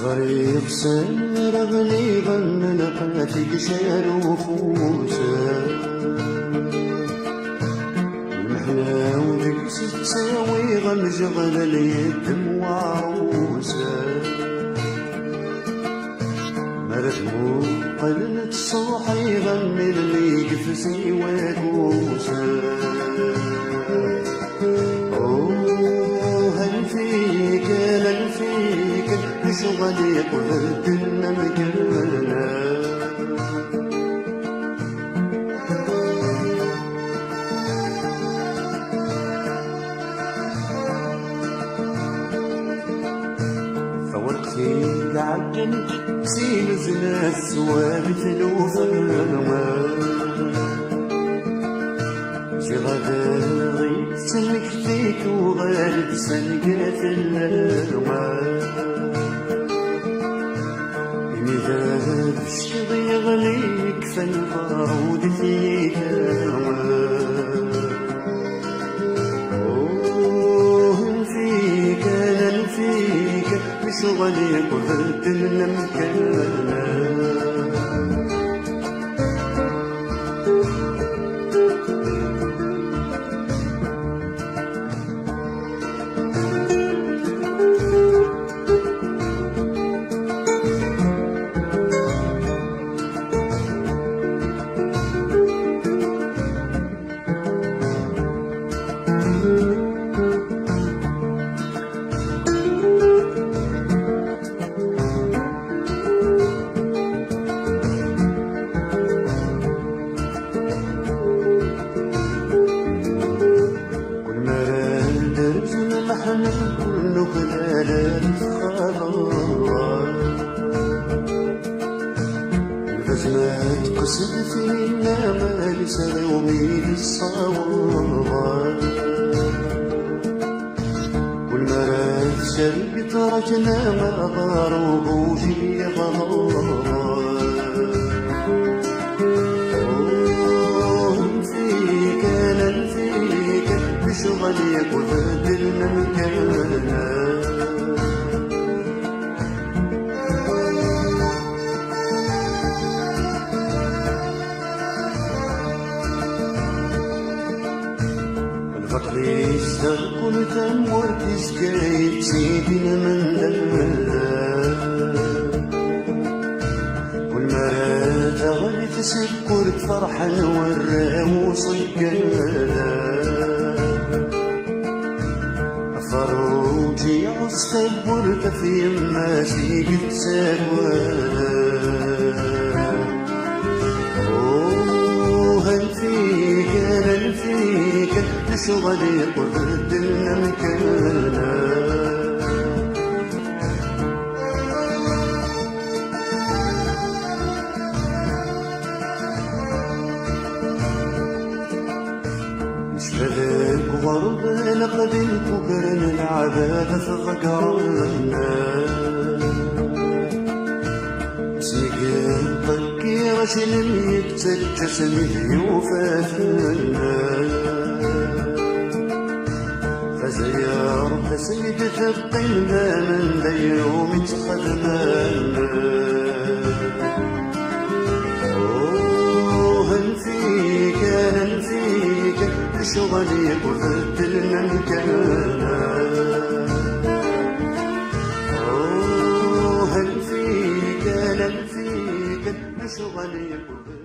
الطريق سير غليظا من قاتك شار وفوسا المحنا ودك تساوي غمجغل اليد وعروسا مرتمو قلت صوحي غمي اللي قفزي وكوسا هل فيك هل فيك شغلي قلبنا مكرنا فورقتي قعدن سين زنا السوابت الوفرما شي غداري سلك فيك وغالب سلقات الهرما إذا بشكي يغليك فالبارود فيك فيك أنا فيك بشغلي قلت المكانة محنا كل خلال الخضار الأزمات قصد فينا ما لسه يومي للصوار والمرات شرب تركنا ما ضاروا بوجي غضار فيك أنا فيك بشغلي قلت المكانة الفقر يشتغل كل وركز كايت سيدنا من دلملا والمرات غلي تسكر فرحا ورا وصيكالا فروجي عصف البرد في ماشي قد ساوالا هل فيك هل فيك شغلي قلت المكانة شبابك غرب لقد كبرنا العبادة فغقرنا سيقين طلقي رشل يقتل جسمي وفافنا فزيار سيد ثقلنا من بيوم تخدمنا هل فيك هل فيك شغلي قلت المكانة هل فيك هل فيك شغلي قلت